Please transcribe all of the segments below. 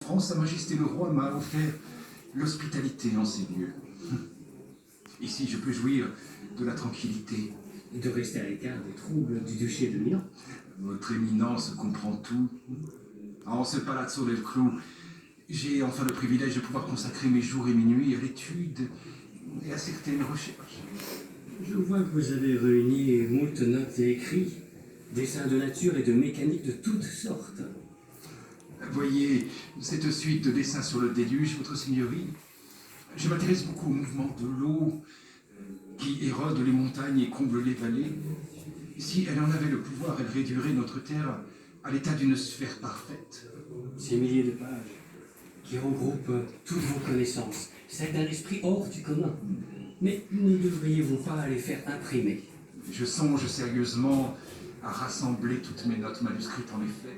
France, Sa Majesté le Roi m'a offert l'hospitalité en ces lieux. Ici, je peux jouir de la tranquillité. Et de rester à l'écart des troubles du duché de Milan. Votre éminence comprend tout. En ce palazzo del Clou, j'ai enfin le privilège de pouvoir consacrer mes jours et mes nuits à l'étude et à certaines recherches. Je vois que vous avez réuni moult notes et écrits, dessins de nature et de mécanique de toutes sortes. Voyez cette suite de dessins sur le déluge, votre seigneurie. Je m'intéresse beaucoup au mouvement de l'eau qui érode les montagnes et comble les vallées. Si elle en avait le pouvoir, elle réduirait notre terre à l'état d'une sphère parfaite. Ces milliers de pages qui regroupent toutes vos connaissances, c'est un esprit hors du commun. Mais ne devriez-vous pas les faire imprimer? Je songe sérieusement à rassembler toutes mes notes manuscrites en effet.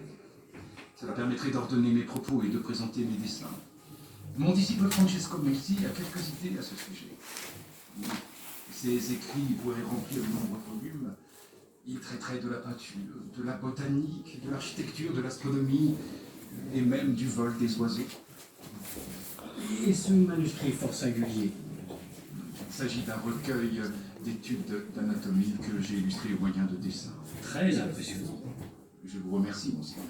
Cela permettrait d'ordonner mes propos et de présenter mes dessins. Mon disciple Francesco Melzi a quelques idées à ce sujet. Ses écrits pourraient remplir de nombreux volumes. Il traiterait de la peinture, de la botanique, de l'architecture, de l'astronomie et même du vol des oiseaux. Et ce manuscrit fort singulier? Il s'agit d'un recueil d'études d'anatomie que j'ai illustré au moyen de dessins. Très impressionnant. Je vous remercie, monseigneur.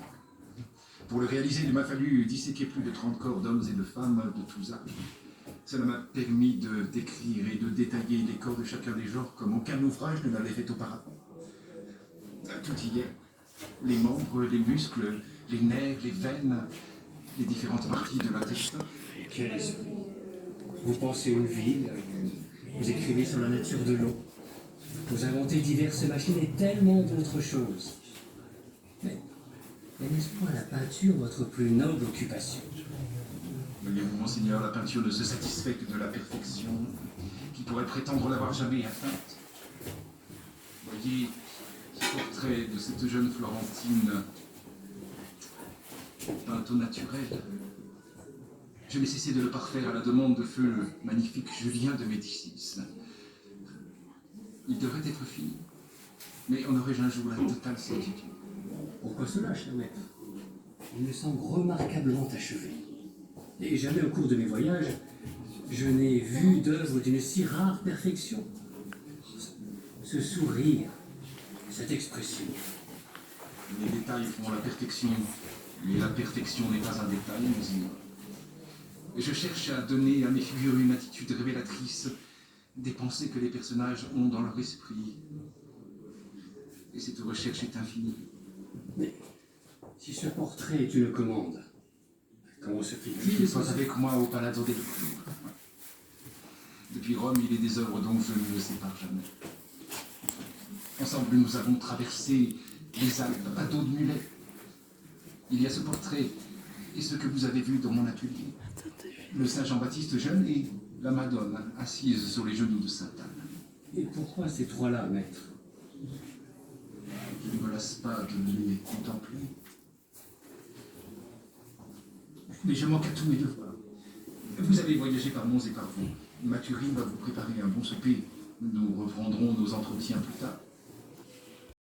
Pour le réaliser, il m'a fallu disséquer plus de 30 corps d'hommes et de femmes de tous âges. Cela m'a permis de décrire et de détailler les corps de chacun des genres comme aucun ouvrage ne l'avait fait auparavant. Tout y est. Les membres, les muscles, les nerfs, les veines, les différentes parties de l'intestin. Quel esprit! Vous pensez une ville, vous écrivez sur la nature de l'eau, vous inventez diverses machines et tellement d'autres choses. Mais n'est-ce point la peinture votre plus noble occupation? Voyez-vous, monseigneur, la peinture ne se satisfait que de la perfection qui pourrait prétendre l'avoir jamais atteinte. Voyez ce portrait de cette jeune Florentine peinte au naturel. Je n'ai cessé de le parfaire à la demande de feu le magnifique Julien de Médicis. Il devrait être fini, mais en aurais-je un jour la totale certitude? Pourquoi cela, cher maître? Il me semble remarquablement achevé. Et jamais au cours de mes voyages, je n'ai vu d'œuvre d'une si rare perfection. Ce sourire, cette expression. Les détails font la perfection, mais la perfection n'est pas un détail, monseigneur. Je cherche à donner à mes figures une attitude révélatrice des pensées que les personnages ont dans leur esprit. Et cette recherche est infinie. Mais si ce portrait est une commande, comment se fait-il Qu'il soit avec moi au Palazzo del Clou. Depuis Rome, il est des œuvres dont je ne me sépare jamais. Ensemble, nous avons traversé les Alpes à dos de mulet. Il y a ce portrait et ce que vous avez vu dans mon atelier. Le Saint Jean-Baptiste jeune et la Madone assise sur les genoux de Sainte Anne. Et pourquoi ces trois-là, maître? Je ne me lasse pas de les contempler. Mais je manque à tous mes devoirs. Vous avez voyagé par monts et par vaux. Mathurine va vous préparer un bon souper. Nous reprendrons nos entretiens plus tard.